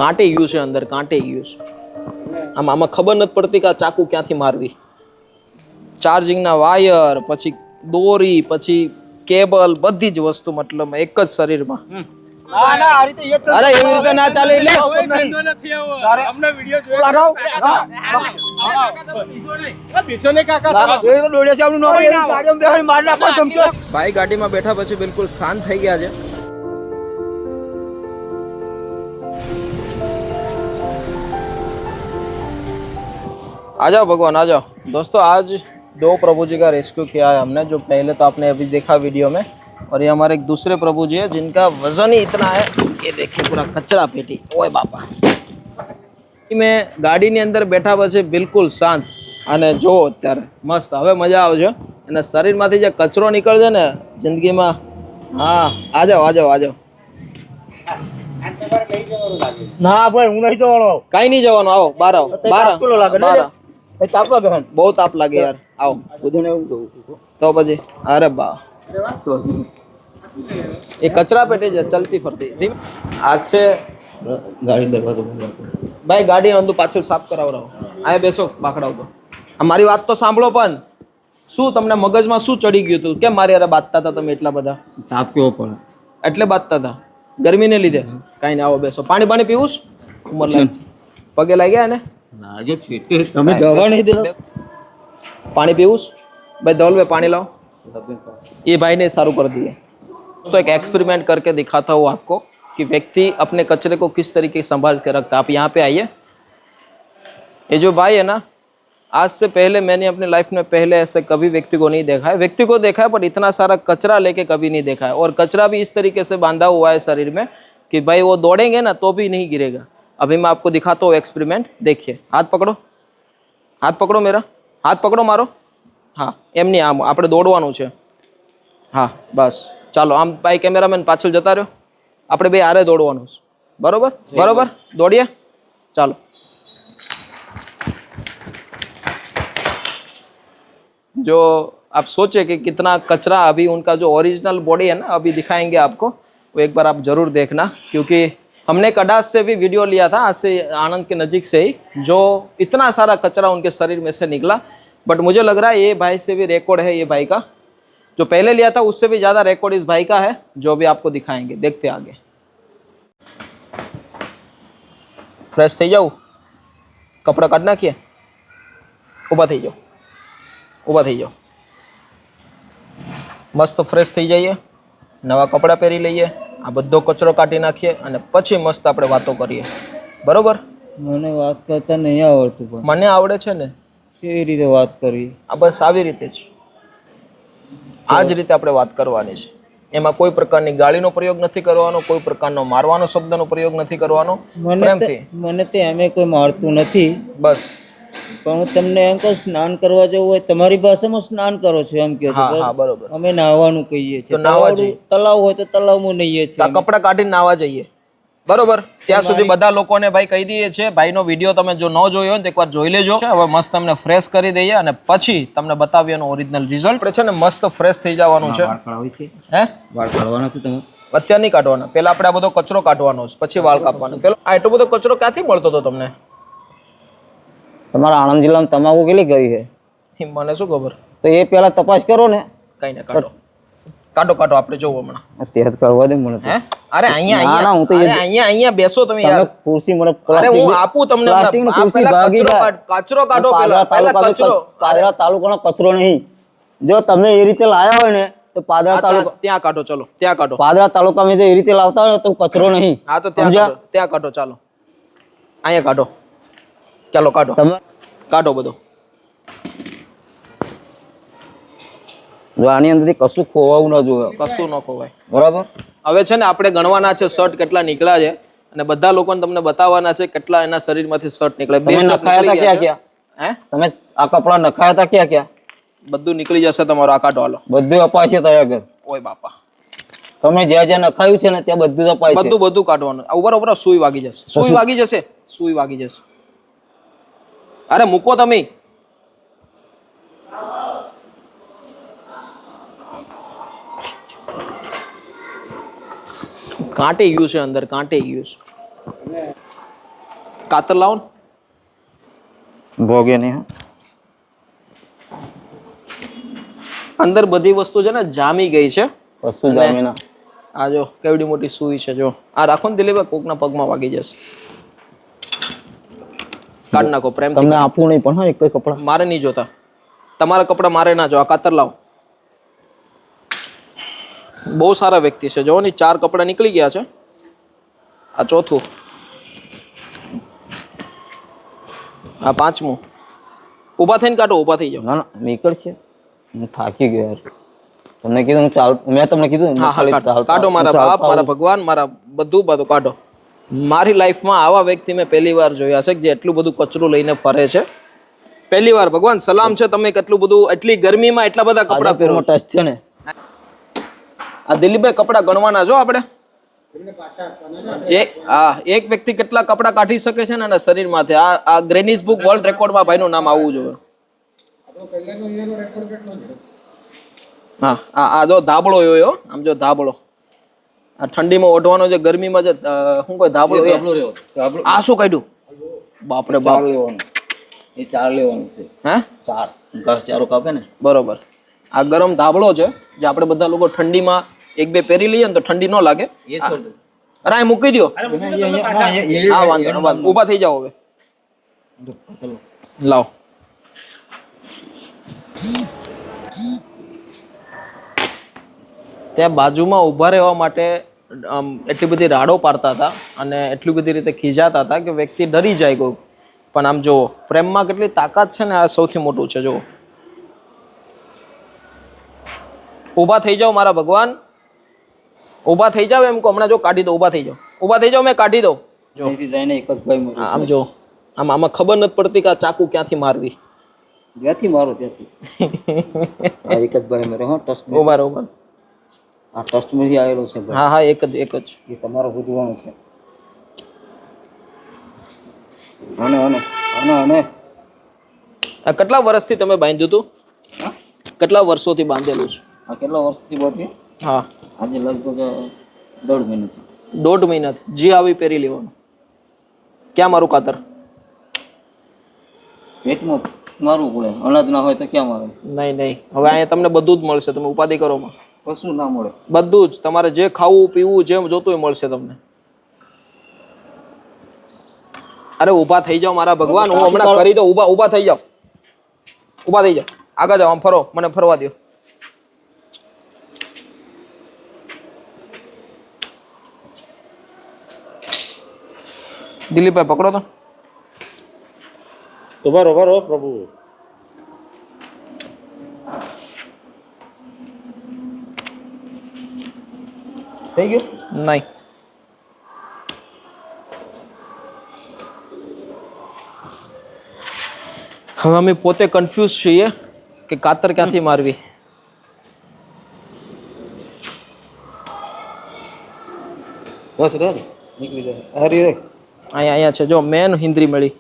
કાંટે ગયું છે અંદર, કાંટે ગયું છે. આમાં ખબર નથી પડતી કે આ ચાકુ ક્યાંથી મારવી. ચાર્જિંગના વાયર, પછી દોરી, પછી કેબલ, બધી જ વસ્તુ મતલબ એક જ શરીરમાં. અરે એવી રીતે ના ચાલે. ભાઈ ગાડીમાં બેઠા પછી બિલકુલ શાંત થઈ ગયા છે. आ जाओ भगवान, आ जाओ दोस्तों. आज दो प्रभु जी का रेस्क्यू किया है हमने. जो पहले तो आपने अभी देखा वीडियो में, और ये हमारे एक दूसरे प्रभु जी है जिनका वजन ही इतना है. ये देखिए पूरा कचरा पेटी. ओए बापा. मैं गाड़ी ની અંદર બેઠા પછી બિલકુલ શાંત અને જો અત્યારે મસ્ત હવે મજા આવશે. અને શરીરમાંથી જે કચરો નીકળે છે ને જિંદગીમાં, હા આ જાઓ આ જાઓ આ જાઓ. ના ભાઈ હું નહીં જવાનો. કઈ નહીં જવાનું, આવો બહાર આવો. બહાર બહુ તાપ લાગે યાર. આવો તો પછી. અરે બા એ કચરા પેટી છે ચલતી ફરતી. આજ છે ગાડી દરવાજો ભાઈ, ગાડી અંદુ પાછળ સાફ કરાવરાવો. આ બેસો બાકડાવ તો. મારી વાત તો સાંભળો. પણ શું તમને મગજમાં શું ચડી ગયું હતું? કેમ મારી યાર બાંધતા હતા તમે એટલા બધા? તાપ કેવો પડે એટલે બાંધતા હતા ગરમીને લીધે? કઈ નહીં, આવો બેસો. પાણી પાણી પીવું? ઉંમર લાગે પગે લાગ્યા ને? તમે જવા નહીં દે. पानी पीऊस भाई? धौल में पानी लाओ. ये भाई ने सारू कर दिया. तो एक एक्सपेरिमेंट करके दिखाता हूँ आपको कि व्यक्ति अपने कचरे को किस तरीके से संभाल के रखता है. आप यहाँ पे आइए. ये जो भाई है ना, आज से पहले मैंने अपने लाइफ में पहले ऐसे कभी व्यक्ति को नहीं देखा है. व्यक्ति को देखा है पर इतना सारा कचरा लेके कभी नहीं देखा है. और कचरा भी इस तरीके से बांधा हुआ है शरीर में कि भाई वो दौड़ेंगे ना तो भी नहीं गिरेगा. अभी मैं आपको दिखाता हूँ एक्सपेरिमेंट. देखिए, हाथ पकड़ो, हाथ पकड़ो मेरा, हाथ पकड़ो मारो. हाँ एम नहीं, आम આપણે દોડવાનું છે. હા બસ ચાલો. આમ ભાઈ કેમેરામેન પાછળ જતા રહ્યો. આપણે બે આરે દોડવાનું છે. બરોબર બરોબર, દોડીએ ચાલો. जो आप सोचे कि कितना कचरा, अभी उनका जो ओरिजिनल बॉडी है ना, अभी दिखाएंगे आपको. वो एक बार आप जरूर देखना, क्योंकि हमने कडास से भी वीडियो लिया था, आज से आनंद के नज़दीक से ही, जो इतना सारा कचरा उनके शरीर में से निकला. बट मुझे लग रहा है ये भाई से भी रिकॉर्ड है. ये भाई का जो पहले लिया था उससे भी ज़्यादा रिकॉर्ड इस भाई का है, जो भी आपको दिखाएंगे. देखते आगे. फ्रेश थी जाओ, कपड़ा काट नाखिए. ऊभा थी जाओ, ऊभा थी जाओ. मस्त फ्रेश थी जाइए, नवा कपड़ा पहरी लीजिए. आ बधो कचरो काटी नाखीए અને પછી મસ્ત આપણે વાતો કરીએ. બરોબર? મને વાત કરતા નહીં આવડતું. પણ મને આવડે છે ને. કેવી રીતે વાત કરવી? આ બસ આવી રીતે જ, આ જ રીતે આપણે વાત કરવાની છે. એમાં કોઈ પ્રકારની ગાળીનો પ્રયોગ નથી કરવાનો, કોઈ પ્રકારનો મારવાનો શબ્દનો પ્રયોગ નથી કરવાનો. મને તો એમે કોઈ મારતું નથી. બસ પણ હું તમને એમ કહું, સ્નાન કરવા જવું હોય તમારી ભાષામાં સ્નાન કરો છો એમ કહો છો. હા બરોબર. અમે નાહવાનું કહીએ છીએ. તલાવ હોય તો તલાવમાં નહીએ છીએ. કપડા કાઢીને નાહવા જઈએ. બરોબર? ત્યાં સુધી બધા લોકોને ભાઈ કહી દઈએ છે. ભાઈનો વિડીયો તમે જો ન જોયો હોય તો એકવાર જોઈ લેજો. હવે મસ્ત તમને ફ્રેશ કરી દઈએ અને પછી તમને બતાવીએ એનો ઓરિજિનલ રિઝલ્ટ. આપણે છે ને મસ્ત ફ્રેશ થઈ જવાનું છે. હે વાળ કાઢવાના છે તમે? અત્યારે નહીં કાઢવાના. પહેલા આપણે આ બધો કચરો કાઢવાનો છે, પછી વાળ કાપવાનો. પેલો આ એટલો બધો કચરો ક્યાંથી મળતો હતો તમને? તમારા આણંદ જિલ્લામાં તમાકુ કેટલી કરી છે? મને શું ખબર? તો એ પહેલા તપાસ કરો ને. કઈ ને કાઢો કાઢો કાઢો, આપણે જોવો હમણાં. અત્યારે કરવા દે મને. હે? અરે અહીંયા હું તો અહીંયા બેસો તમે યાર. ખુરશી મને. અરે હું આપું તમને. કચરો કાઢો પહેલા કચરો. પાદરા તાલુકાનો કચરો નહીં. જો તમે એ રીતે લાયા હોય ને તો પાદરા તાલુકા ત્યાં કાઢો. ચલો ત્યાં કાઢો. પાદરા તાલુકામાં જે એ રીતે લાવતા હોય તો કચરો નહીં. હા તો ત્યાં કાઢો. ચાલો અહીંયા કાઢો. ચાલો કાઢો, કાઢો બધો. જો આની અંદરથી કશું ખોવાવું ન જોઈએ. કશું ન ખોવાય. બરાબર? હવે છે ને આપણે ગણવાના છે શર્ટ કેટલા નીકળ્યા છે, અને બધા લોકોને તમને બતાવવાના છે કેટલા એના શરીરમાંથી શર્ટ નીકળે. બે નખાયા હતા ક્યાં ક્યાં? હે? તમે આ કપડા નખાયા હતા ક્યાં ક્યાં? બધું નીકળી જશે તમારો. આ કાઢો હાલો. બધું અપાય છે તૈયાર કર. ઓય બાપા, તમે જ્યાં જ્યાં નખાયું છે ને ત્યાં બધું અપાય છે. બધું કાઢવાનું. ઉપર સુઈ વાગી જશે. સુઈ વાગી જશે. સુઈ વાગી જશે. અરે મૂકો તમે. કાંટે ગયું છે અંદર, કાંટે ગયું છે. કાતર લાવો ને. ભોગે નહીં હો. અંદર બધી વસ્તુ છે ને જામી ગઈ છે. કશું જામીના. આ જો કેવડી મોટી સુઈ છે. જો આ રાખો ને દિલીપભાઈ, કોકના પગમાં વાગી જશે. કાઢ નાખો પ્રેમ. તમને આપવું નહીં પણ હા એક કપડા. મારે નહીં જોતા તમારા કપડા, મારે ના જો. આ કાતર લાવો. બહુ સારા વ્યક્તિ છે. જો ની 4 કપડા નીકળી ગયા છે. આ ચોથું, આ 5મું. ઊભા થઈને કાઢો, ઊભા થઈ જાઓ. ના ના નીકળશે. હું થાકી ગયો યાર. તમને કીધું હું ચાલ, મેં તમને કીધું હા હા કાઢો મારા બાપ, મારા ભગવાન, મારા બધું કાઢો. મારી લાઈફમાં આવા વ્યક્તિ મેં પહેલી વાર જોયા છે કે જે એટલું બધું કચરું લઈને ફરે છે. પહેલી વાર. ભગવાન સલામ છે, તમે કેટલું બધું એટલી ગરમીમાં એટલા બધા કપડા પહેરો. ટચ છે ને. આ દિલીપભાઈ કપડા ગણવાના જો આપણે. એક વ્યક્તિ કેટલા કપડા કાઢી શકે છે ને એના શરીરમાંથી. આ ગ્રેનિસ બુક વર્લ્ડ રેકોર્ડમાં ભાઈનું નામ આવવું જોઈએ. હા આ જો ધાબળો એવો, આમ જો ધાબળો. આ ઠંડીમાં ઓઢવાનો જે ગરમીમાં જે શું કોઈ ધાબળો આ શું કાઢ્યું? બાપરે બાપ. એ 4 લેવાનું છે. હે 4 ઘાસ ચારો કાપે ને. બરોબર. આ ગરમ ધાબળો છે જે આપણે બધા લોકો ઠંડીમાં 1-2 પહેરી લઈએ ને તો ઠંડી ન લાગે. એ છોડ દો. અરે આ મૂકી દો. હા વાંધો. ઊભા થઈ જાઓ હવે. લાવ. ત્યાં બાજુમાં ઊભા રહેવા માટે એટલી બધી રાડો પાડતા હતા અને એટલી બધી રીતે ખીજાતા હતા કે વ્યક્તિ ડરી જાય કોઈ. પણ આમ જો પ્રેમમાં કેટલી તાકાત છે ને, આ સૌથી મોટું છે. જો ઊભા થઈ જાઓ મારા ભગવાન, ઊભા થઈ જાવ એમ કહો. હમણાં જો કાઢી દો. ઊભા થઈ જાઓ, ઊભા થઈ જાઓ, મેં કાઢી દો. જો આમ જો આમાં ખબર નથી પડતી કે આ ચાકુ ક્યાંથી મારવી. ત્યાંથી મારો ત્યાંથી. આ એક જ ભાઈ મેરે હો ટસ્ટ. ઉભા રહો, ઉભા. આ ટસ્ટ માંથી આવેલો છે ભાઈ. હા હા એક જ એ તમારો શોધવાનો છે. આને આને આને આને. આ કેટલા વર્ષથી તમે બાંધ્યું હતું? કેટલા વર્ષોથી બાંધેલું છે? આ કેટલા વર્ષથી બાંધ્યું? હા આજે લગભગ 1.5 મહિનાથી. 1.5 મહિનાથી. જી આવી પહેરી લેવાનું. ક્યાં મારું કાતર? પેટમાં મારવું પડે. અનાજ ના હોય તો ક્યાં મારે? નહીં નહીં, હવે અહીંયા તમને બધું જ મળશે. તમે ઉપાધિ કરો માં. કશું ના મળે. બધું જ તમારે જે ખાવું પીવું જેમ જોતું હોય મળશે તમને. અરે ઊભા થઈ જાઓ મારા ભગવાન, હું હમણાં કરી દઉં. ઊભા થઈ જાઓ, ઊભા થઈ જાઓ. આગળ જાઓ, આમ ફરો, મને ફરવા દો. દિલીપભાઈ પકડો તો. બરોબર હો પ્રભુ. થઈ ગયું? નહીં. હવે અમે પોતે કન્ફ્યુઝ છીએ કે કાતર ક્યાંથી મારવી. બસ રે નીકળી જાય. હરી રે અહીંયા છે જો મેન હિન્દ્રી મળી.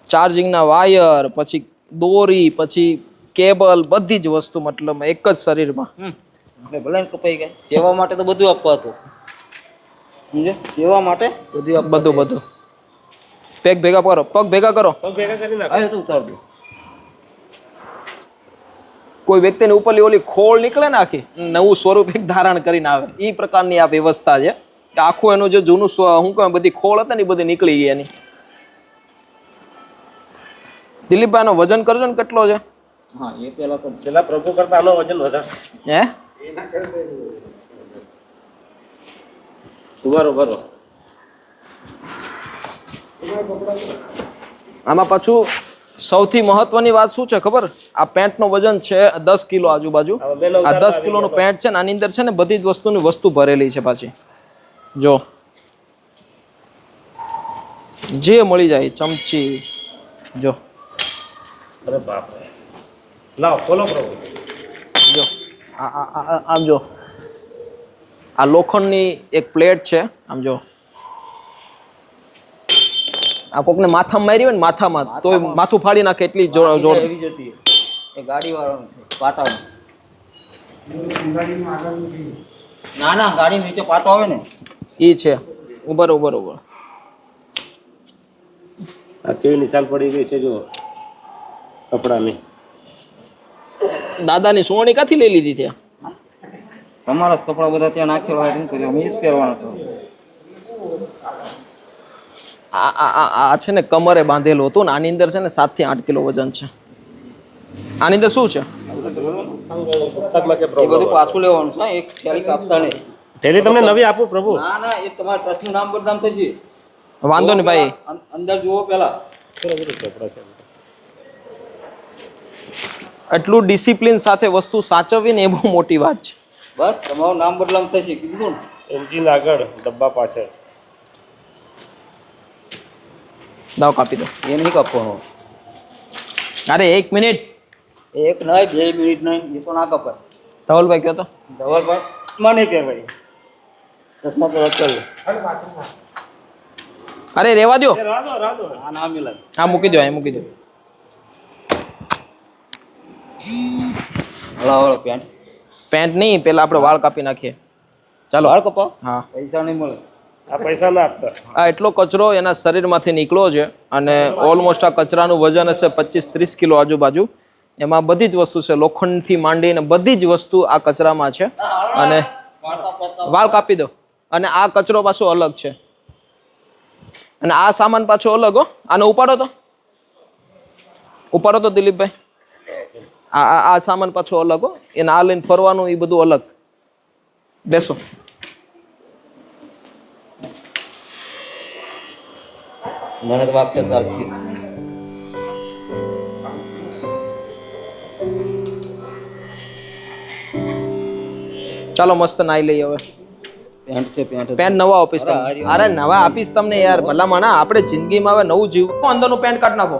ચાર્જિંગના વાયર, પછી દોરી, પછી કેબલ, બધી જ વસ્તુ મતલબ એક જ શરીરમાં. એટલે ભલે ને કપાઈ ગયા. સેવા માટે તો બધું આપવા હતું. સમજે? સેવા માટે બધું. પગ ભેગા કરો, પગ ભેગા કરો. પગ ભેગા કરી નાખ. આયો તો ઉતાર દો. કોઈ વ્યક્તિની ઉપરની ઓલી ખોળ નીકળે ને આખી, નવું સ્વરૂપ એક ધારણ કરીને આવે. એ પ્રકારની આ વ્યવસ્થા છે કે આખું એનું જે જૂનું શું કહે બધી ખોળ હતા ને એ બધી નીકળી ગઈ એની. દિલીપભાઈ નો વજન કરજો ને કેટલો છે? હા એ પેલા તો પેલા પ્રભુ કરતા આનો વજન વધારે છે. હે બરોબર. આમાં પાછું સૌથી મહત્વની વાત શું છે ખબર? આ પેન્ટનું વજન છે 10 કિલો આજુબાજુ. આ 10 કિલોનું પેન્ટ છે ને આની અંદર છે ને બધી જ વસ્તુની વસ્તુ ભરેલી છે પાછી. જો જે મળી જાય, ચમચી, જો અરે બાપ રે. લાવ ખોલો પ્રભુ. જો આમ જો આ લોખંડની એક પ્લેટ છે. આમ જો આ કોકને માથામાં મારી હોય ને માથામાં તો માથું ફાડી નાખે એટલી જોડ. એવી જતી એ ગાડી વાળાનું છે પાટાનું. ના ના ગાડી નીચે પાટો આવે ને ઈ છે. ઉભર. આ કેવી નિશાન પડી ગઈ છે જો કપડાની. દાદાની સોવણી ક્યાંથી લઈ લીધી ત્યાં? તમારા જ કપડા બધા ત્યાં નાખેલા હોય, શું કર્યું? અમે જ પહેરવાના તો. આ છે ને કમરે બાંધેલું હતું ને આની અંદર છે ને 7 થી 8 કિલો વજન છે. આની અંદર શું છે? પુસ્તકમાં કે એ બધું પાછું લેવાનું છે, એક થેલી કાપતા નહીં. થેલી તમને નવી આપું પ્રભુ. ના ના, એ તમારા ટ્રસ્ટનું નામ બદનામ થશે. વાંધો નહીં ભાઈ, અંદર જુઓ પેલા. કપડા છે એટલું ડિસિપ્લિન સાથે વસ્તુ સાચવવી ને એ બહુ મોટી વાત છે. બસ તમારું નામ બદલામ થશે, કીધું ને. એન્જિન આગળ, ડબ્બા પાછળ. દાવ કાપી દો. એ નહીં કાપવાનો. અરે 1 મિનિટ. એક નહીં, 2 મિનિટ નહીં, એ તો ના કપાય. ધવલભાઈ કયો તો ધવલભાઈ માં નહીં પહેરવાય. ચશ્મા તો અચલ. અરે રેવા દો. રાધો આ ના મિલાય. હા મૂકી દો, અહીં મૂકી દો. હળો પેન્ટ. પેન્ટ નહીં, પેલા આપણે વાળ કાપી નાખીએ. ચાલો. વાળ કપાવ. હા, પૈસા નહીં મળે. આ પૈસા ના આપતા. આ એટલો કચરો એના શરીરમાંથી નીકળ્યો છે અને ઓલમોસ્ટ આ કચરાનું વજન હશે 25-30 કિલો આજુબાજુ. એમાં બધી જ વસ્તુ છે, લોખંડથી માંડીને બધી જ વસ્તુ આ કચરામાં છે. અને વાળ કાપી દો. અને આ કચરો પાછો અલગ છે અને આ સામાન પાછો અલગ. હો, આને ઉપાડો તો દિલીપભાઈ. આ સામાન પાછો અલગ. હો, એને આ લઈને ફરવાનું એ બધું અલગ. બેસો. મને તો વાગશે ચાલશે. ચાલો મસ્ત નાઈ લઈએ હવે. પેન્ટ છે, પેન્ટ. પેન્ટ નવા આપીશ તમને. અરે નવા આપીશ તમને યાર, ભલા માણા. આપણે જિંદગીમાં હવે નવું જીવવું. અંદરનું પેન્ટ કાઢ નાખો.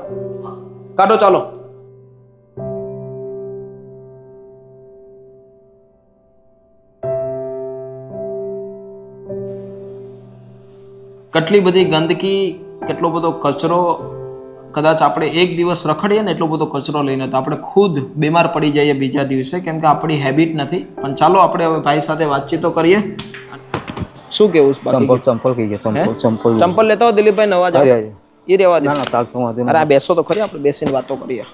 કાઢો ચાલો. કેટલી બધી ગંદકી, કેટલો બધો કચરો. કદાચ આપણે એક દિવસ રખડીએ ને એટલો બધો કચરો લઈને તો આપણે ખુદ બીમાર પડી જઈએ બીજા દિવસે, કેમ કે આપણી હેબિટ નથી. પણ ચાલો આપણે હવે ભાઈ સાથે વાતચીતો કરીએ. શું કેવું? ચંપલ કઈ ગયા? ચંપલ લેતા હો દિલીપભાઈ, નવા જ એ રેવા દે. ના ના, ચાલશે. અરે આ બેસો તો ખરી, આપણે બેસીને વાતો કરીએ.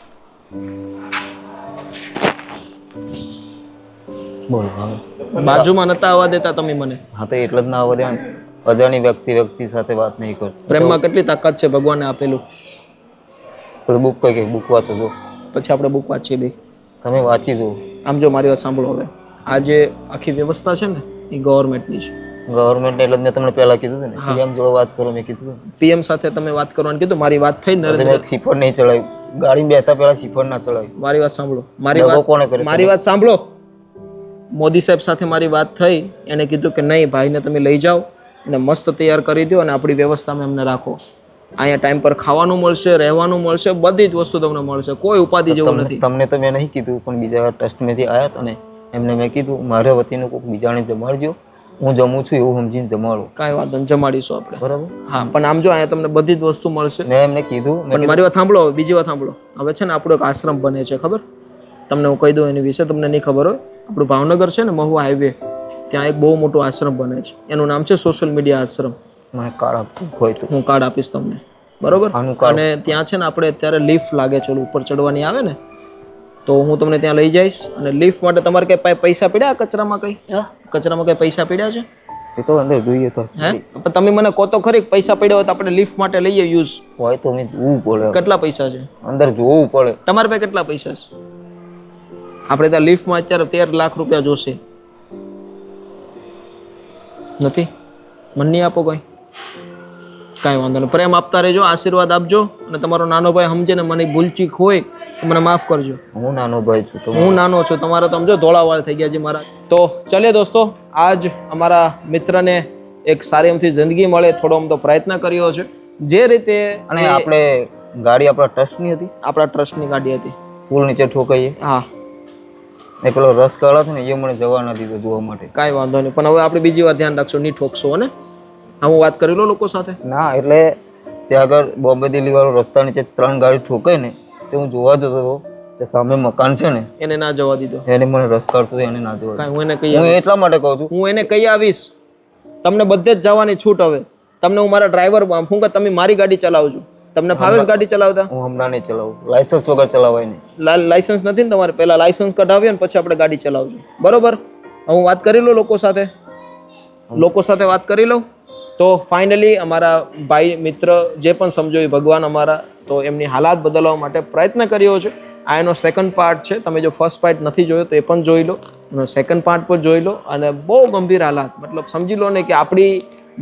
બોલો. બાજુમાં નતા આવવા દેતા તમે મને. હા તો એટલે જ ના આવવા દેવાનું. અજાણી વ્યક્તિ સાથે વાત નહીં કરતો. પ્રેમમાં કેટલી તાકાત છે ભગવાને આપેલું. બુક કઈ બુક વાંચો છો? પછી આપણે બુક વાંચીએ બે. તમે વાંચી જુઓ. આમ જો મારી વાત સાંભળો. હવે આ જે આખી વ્યવસ્થા છે ને એ ગવર્મેન્ટની છે. ગવર્મેન્ટ એટલે મેં તમને પહેલા કીધું હતું ને, પીએમ જોડે વાત કરો મેં કીધું. પીએમ સાથે તમે વાત કરવાનું કીધું. મારી વાત થઈ નરેન્દ્ર. શિફર નહીં ચડાવ્યું ગાડી બેઠા પહેલા, શિફર ના ચડાવ્યું. મારી વાત સાંભળો. મારી વાત સાંભળો. મોદી સાહેબ સાથે મારી વાત થઈ. એને કીધું કે નહીં, ભાઈને તમે લઈ જાઓ અને મસ્ત તૈયાર કરી દો અને આપણી વ્યવસ્થામાં એમને રાખો. અહીંયા ટાઈમ પર ખાવાનું મળશે, રહેવાનું મળશે, બધી જ વસ્તુ તમને મળશે. કોઈ ઉપાધિ જેવું નથી. તમને તો મેં નહીં કીધું, પણ બીજા ટ્રસ્ટમાંથી આવ્યા હતા ને એમને મેં કીધું મારા વતીનું કોઈક બીજાને જમાડજો, હું જમું છું એવું સમજીને જમાડો. કાંઈ વાંધો નહીં, જમાડીશું આપણે. બરાબર. હા, પણ આમ જો અહીંયા તમને બધી જ વસ્તુ મળશે. મેં એમને કીધું. પણ મારી વાત સાંભળો, બીજી વાત સાંભળો. હવે છે ને આપણો એક આશ્રમ બને છે, ખબર તમને? હું કહી દઉં એની વિશે, તમને નહીં ખબર હોય. આપણું ભાવનગર છે ને, મહુવા હાઈવે, ત્યાં એક બહુ મોટું આશ્રમ બને છે. એનું નામ છે સોશિયલ મીડિયા આશ્રમ. મને કાર્ડ આપવું હોય તો હું કાર્ડ આપીશ તમને, બરોબર? અને ત્યાં છે ને આપણે અત્યારે લિફ્ટ લાગે છે, ઉપર ચડવાની આવે ને, તો હું તમને ત્યાં લઈ જઈશ. અને લિફ્ટ માટે તમારે કઈ પૈસા પડ્યા? કચરામાં કઈ પૈસા પડ્યા છે? એ તો અંદર જોઈએ તો. હે, પણ તમે મને કહો તો ખરી, પૈસા પડ્યા હોય તો આપણે લિફ્ટ માટે લઈએ યુઝ હોય તો મેં જોવું પડે. કેટલા પૈસા છે અંદર જોવું પડે. તમારી પાસે કેટલા પૈસા છે? આપણે ત્યાં લિફ્ટમાં અત્યારે 13 લાખ રૂપિયા જોશે. નથી? મને નહીં આપો કોઈ? કાંઈ વાંધો નહીં. પ્રેમ આપતા રહેજો, આશીર્વાદ આપજો. અને તમારો નાનો ભાઈ સમજે ને મને ભૂલચીક હોય તો મને માફ કરજો. હું નાનો ભાઈ છું. હું નાનો છું. તમારા તો સમજો ધોળા વાળ થઈ ગયા છે મારા. તો ચલે દોસ્તો, આજ અમારા મિત્રને એક સારી એમથી જિંદગી મળે થોડો આમ તો પ્રયત્ન કર્યો છે જે રીતે. અને આપણે ગાડી આપણા ટ્રસ્ટની હતી. આપણા ટ્રસ્ટની ગાડી હતી. પુલ નીચે ઠોકાઈએ. હા, એ પેલો રસ કાળા છે ને એ મને જવા નથી દીધો જોવા માટે. કાંઈ વાંધો નહીં, પણ હવે આપણે બીજી વાર ધ્યાન રાખશો, નહીં ઠોકશો. ને હા, હું વાત કરી લો લોકો સાથે. ના એટલે ત્યાં આગળ બોમ્બે દિલ્હી વાળો રસ્તા નીચે 3 ગાડી ઠોકાય ને તે હું જોવા જતો હતો. તે સામે મકાન છે ને એને ના જવા દીધો. એને મને રસ કાઢતો હતો, એને ના જવા દીધો. હું એને કહી હું એટલા માટે કહું છું, હું એને કહી આવીશ. તમને બધે જ જવાની છૂટ. હવે તમને હું મારા ડ્રાઈવર, શું કે તમે મારી ગાડી ચલાવજો. તમને ફાવે છે ગાડી ચલાવતા? હું હમણાં નહીં ચલાવું, લાયસન્સ વગર ચલાવાય નહીં. લાયસન્સ નથી ને તમારે? પહેલા લાયસન્સ કઢાવીએ ને પછી આપણે ગાડી ચલાવજો, બરોબર? હું વાત કરી લઉં લોકો સાથે વાત કરી લઉં. તો ફાઇનલી અમારા ભાઈ મિત્ર જે પણ સમજો એ ભગવાન અમારા, તો એમની હાલાત બદલવા માટે પ્રયત્ન કર્યો છે. આ એનો સેકન્ડ પાર્ટ છે. તમે જો ફર્સ્ટ પાર્ટ નથી જોયો તો એ પણ જોઈ લો, એનો સેકન્ડ પાર્ટ પણ જોઈ લો. અને બહુ ગંભીર હાલાત, મતલબ સમજી લો ને કે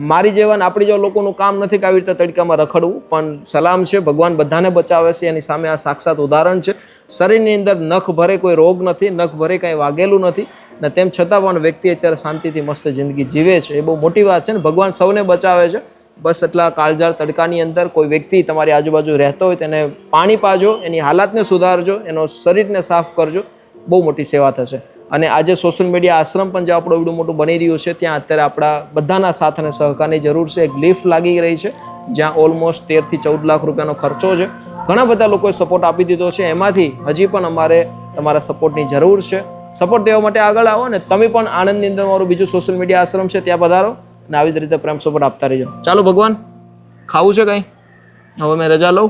મારી જેવા આપણી જેવા લોકોનું કામ નથી કે આવી રીતે તડકામાં રખડવું. પણ સલામ છે, ભગવાન બધાને બચાવે છે. એની સામે આ સાક્ષાત ઉદાહરણ છે. શરીરની અંદર નખ ભરે કોઈ રોગ નથી, નખ ભરે કંઈ વાગેલું નથી, ને તેમ છતાં પણ વ્યક્તિ અત્યારે શાંતિથી મસ્ત જિંદગી જીવે છે. એ બહુ મોટી વાત છે ને. ભગવાન સૌને બચાવે છે. બસ એટલા કાળઝાળ તડકાની અંદર કોઈ વ્યક્તિ તમારી આજુબાજુ રહેતો હોય તેને પાણી પાજો, એની હાલાતને સુધારજો, એનો શરીરને સાફ કરજો. બહુ મોટી સેવા થશે. અને આજે સોશિયલ મીડિયા આશ્રમ પણ જે આપણું એવડું મોટું બની રહ્યું છે, ત્યાં અત્યારે આપણા બધાના સાથ અને સહકારની જરૂર છે. એક લિફ્ટ લાગી રહી છે જ્યાં ઓલમોસ્ટ 13 થી 14 લાખ રૂપિયાનો ખર્ચો છે. ઘણા બધા લોકોએ સપોર્ટ આપી દીધો છે. એમાંથી હજી પણ અમારે તમારા સપોર્ટની જરૂર છે. સપોર્ટ દેવા માટે આગળ આવો ને તમે પણ આણંદની અંદર મારું બીજું સોશિયલ મીડિયા આશ્રમ છે ત્યાં પધારો અને આવી જ રીતે પ્રેમ સપોર્ટ આપતા રહેજો. ચાલો ભગવાન, ખાવું છે કંઈ? હવે મેં રજા લઉં.